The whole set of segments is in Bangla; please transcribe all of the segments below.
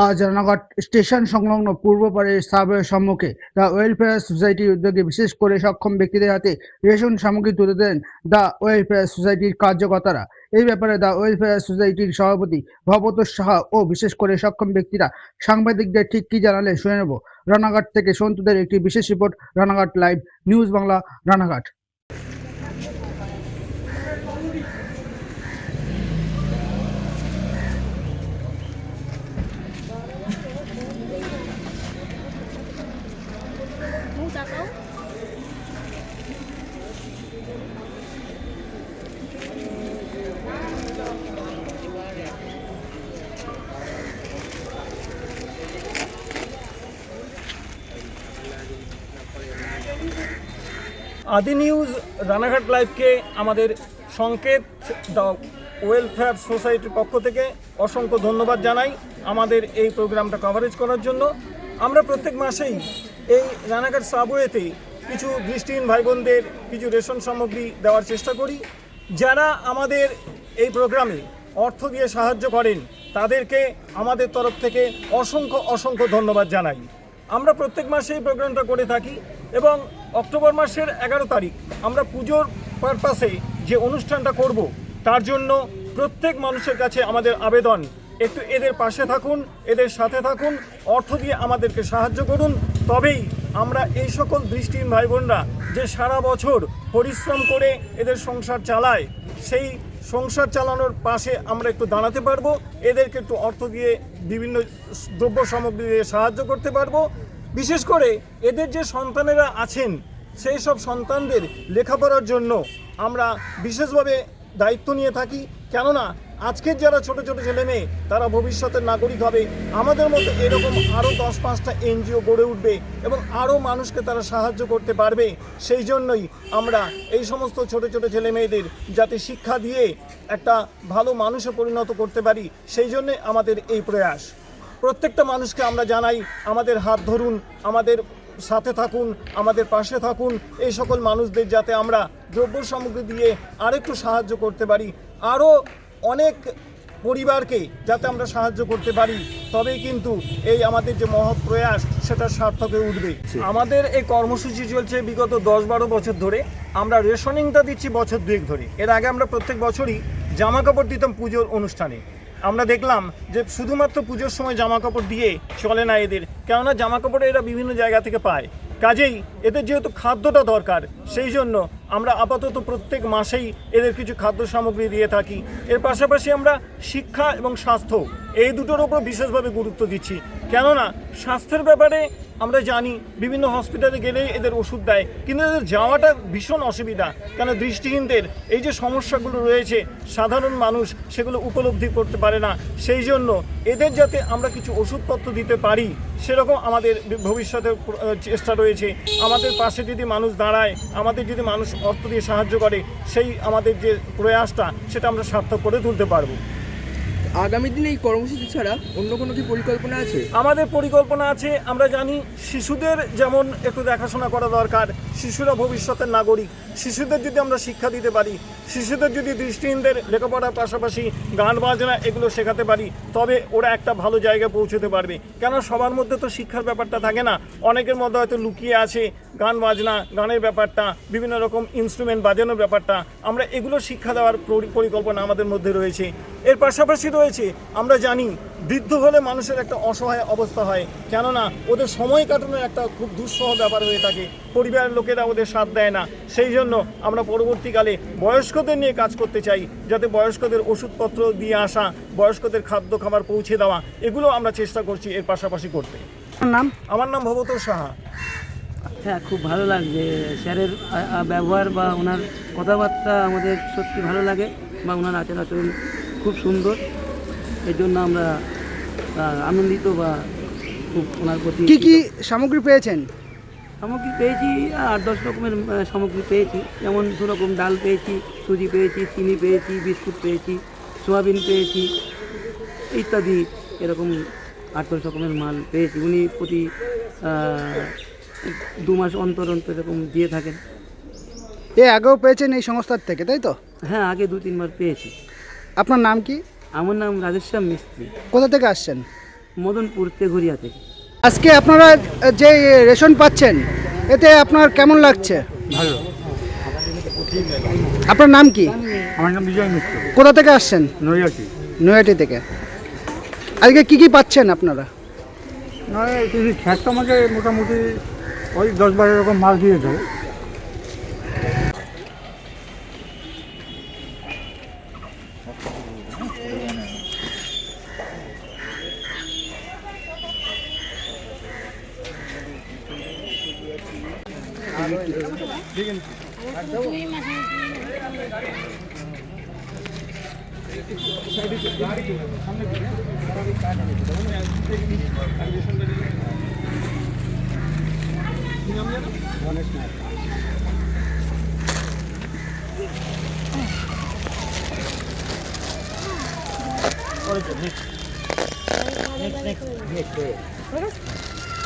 আজ রানাঘাট স্টেশন সংলগ্ন পূর্বপাড়ের সাবওয়ের সম্মুখে দ্য ওয়েলফেয়ার সোসাইটির উদ্যোগে বিশেষ করে সক্ষম ব্যক্তিদের হাতে রেশন সামগ্রী তুলে দেন দ্য ওয়েলফেয়ার সোসাইটির কার্যকর্তারা। এই ব্যাপারে দ্য ওয়েলফেয়ার সোসাইটির সভাপতি ভবতোষ সাহা ও বিশেষ করে সক্ষম ব্যক্তিরা সাংবাদিকদের ঠিক কি জানালেন শুনে নেব। রানাঘাট থেকে সন্তুদের একটি বিশেষ report, Ranaghat live news Bangla, Ranaghat. আদি নিউজ রানাঘাট লাইভকে আমাদের সংকেত দ্য ওয়েলফেয়ার সোসাইটির পক্ষ থেকে অসংখ্য ধন্যবাদ জানাই আমাদের এই প্রোগ্রামটা কভারেজ করার জন্য। আমরা প্রত্যেক মাসেই এই রানাঘাট সাবওয়েতে কিছু দৃষ্টিহীন ভাই বোনদের কিছু রেশন সামগ্রী দেওয়ার চেষ্টা করি। যারা আমাদের এই প্রোগ্রামে অর্থ দিয়ে সাহায্য করেন তাদেরকে আমাদের তরফ থেকে অসংখ্য ধন্যবাদ জানাই। আমরা প্রত্যেক মাসে এই প্রোগ্রামটা করে থাকি এবং অক্টোবর মাসের 11 তারিখ আমরা পুজোর পারপাসে যে অনুষ্ঠানটা করব তার জন্য প্রত্যেক মানুষের কাছে আমাদের আবেদন, একটু এদের পাশে থাকুন, এদের সাথে থাকুন, অর্থ দিয়ে আমাদেরকে সাহায্য করুন। তবেই আমরা এই সকল দৃষ্টিহীন ভাই বোনরা যে সারা বছর পরিশ্রম করে এদের সংসার চালায়, সেই সংসার চালানোর পাশে আমরা একটু দাঁড়াতে পারবো, এদেরকে একটু অর্থ দিয়ে বিভিন্ন দ্রব্য সামগ্রী দিয়ে সাহায্য করতে পারবো। বিশেষ করে এদের যে সন্তানেরা আছেন সেই সব সন্তানদের লেখাপড়ার জন্য আমরা বিশেষভাবে দায়িত্ব নিয়ে থাকি। কেননা আজকের যারা ছোট ছোট ছেলে মেয়ে তারা ভবিষ্যতের নাগরিক হবে, আমাদের মতো এরকম আরও 10-5টা এনজিও গড়ে উঠবে এবং আরও মানুষকে তারা সাহায্য করতে পারবে। সেই জন্যই আমরা এই সমস্ত ছোট ছোট ছেলে মেয়েদের যাতে শিক্ষা দিয়ে একটা ভালো মানুষে পরিণত করতে পারি, সেই জন্যে আমাদের এই প্রয়াস। প্রত্যেকটা মানুষকে আমরা জানাই আমাদের হাত ধরুন, আমাদের সাথে থাকুন, আমাদের পাশে থাকুন। এই সকল মানুষদের যাতে আমরা দ্রব্য সামগ্রী দিয়ে আরেকটু সাহায্য করতে পারি, আরও অনেক পরিবারকে যাতে আমরা সাহায্য করতে পারি, তবেই কিন্তু এই আমাদের যে মহৎ প্রয়াস সেটা সার্থক হয়ে উঠবে। আমাদের এই কর্মসূচি চলছে বিগত 10-12 বছর ধরে। আমরা রেশনিংটা দিচ্ছি বছর 2 ধরে। এর আগে আমরা প্রত্যেক বছরই জামা কাপড় দিতাম পুজোর অনুষ্ঠানে। আমরা দেখলাম যে শুধুমাত্র পুজোর সময় জামা কাপড় দিয়ে চলে না এদের, কেননা জামা কাপড় এরা বিভিন্ন জায়গা থেকে পায়। কাজেই এদের যেহেতু খাদ্যটা দরকার, সেই জন্য আমরা আপাতত প্রত্যেক মাসেই এদের কিছু খাদ্য সামগ্রী দিয়ে থাকি। এর পাশাপাশি আমরা শিক্ষা এবং স্বাস্থ্য এই দুটোর ওপর বিশেষভাবে গুরুত্ব দিচ্ছি। কেননা স্বাস্থ্যের ব্যাপারে আমরা জানি বিভিন্ন হসপিটালে গেলেই এদের ওষুধ দেয়, কিন্তু এদের যাওয়াটা ভীষণ অসুবিধা। কেন দৃষ্টিহীনদের এই যে সমস্যাগুলো রয়েছে সাধারণ মানুষ সেগুলো উপলব্ধি করতে পারে না। সেই জন্য এদের যাতে আমরা কিছু ওষুধপত্র দিতে পারি সেরকম আমাদের ভবিষ্যতে চেষ্টা রয়েছে। আমাদের পাশে যদি মানুষ দাঁড়ায়, আমাদের যদি মানুষ অর্থ দিয়ে সাহায্য করে, সেই আমাদের যে প্রয়াসটা সেটা আমরা সার্থক করে তুলতে পারবো। আগামী দিনে এই কর্মসূচি ছাড়া অন্য কোনো কি পরিকল্পনা আছে? আমাদের পরিকল্পনা আছে। আমরা জানি শিশুদের যেমন একটু দেখাশোনা করা দরকার, শিশুরা ভবিষ্যতের নাগরিক। শিশুদের যদি আমরা শিক্ষা দিতে পারি, শিশুদের যদি দৃষ্টিহীনদের লেখাপড়ার পাশাপাশি গান বাজনা এগুলো শেখাতে পারি, তবে ওরা একটা ভালো জায়গায় পৌঁছতে পারবে। কেন সবার মধ্যে তো শিক্ষার ব্যাপারটা থাকে না, অনেকের মধ্যে হয়তো লুকিয়ে আছে গান বাজনা, গানের ব্যাপারটা, বিভিন্ন রকম ইনস্ট্রুমেন্ট বাজানোর ব্যাপারটা। আমরা এগুলো শিক্ষা দেওয়ার পরিকল্পনা আমাদের মধ্যে রয়েছে। এর পাশাপাশি রয়েছে আমরা জানি বৃদ্ধ হলে মানুষের একটা অসহায় অবস্থা হয়, কেননা ওদের সময় কাটানোর একটা খুব দুঃসহ ব্যাপার হয়ে থাকে, পরিবারের লোকেরা ওদের সাথ দেয় না। সেই জন্য আমরা পরবর্তীকালে বয়স্কদের নিয়ে কাজ করতে চাই, যাতে বয়স্কদের ওষুধপত্র দিয়ে আসা, বয়স্কদের খাদ্য খাবার পৌঁছে দেওয়া, এগুলো আমরা চেষ্টা করছি এর পাশাপাশি করতে। আমার নাম ভবতোষ সাহা। হ্যাঁ, খুব ভালো লাগছে স্যারের ব্যবহার বা ওনার কথাবার্তা আমাদের সত্যি ভালো লাগে, বা ওনার আচার আচরণ খুব সুন্দর। এই জন্য আমরা আনন্দিত বা খুব ওনার প্রতি। কি কি সামগ্রী পেয়েছেন? সামগ্রী পেয়েছি 8-10 রকমের সামগ্রী পেয়েছি। যেমন 2 রকম ডাল পেয়েছি, সুজি পেয়েছি, চিনি পেয়েছি, বিস্কুট পেয়েছি, সোয়াবিন পেয়েছি ইত্যাদি। এরকম 8-10 রকমের মাল পেয়েছি। উনি প্রতি 2 মাস অন্তর অন্তর এরকম দিয়ে থাকেন। আগেও পেয়েছেন এই সংস্থার থেকে, তাই তো? হ্যাঁ, আগে 2-3 বার পেয়েছি। আপনার নাম কি? আমার নাম রাজেশ্যাম মিস্ত্রি। কোথা থেকে আসছেন? মদনপুর তেঘরিয়া থেকে। আজকে আপনারা যে রেশন পাচ্ছেন এতে আপনার কেমন লাগছে? ভালো। আপনার নাম কি? আমার নাম বিজয় মিত্র, কোথা থেকে আসছেন? নৈয়াটি। নৈহাটি থেকে। আজকে কি কি পাচ্ছেন আপনারা? নয় কিছু খ্যাত আমাকে মোটামুটি ওই 10-12 রকম মাল দিয়ে দেয়।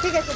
ঠিক আছে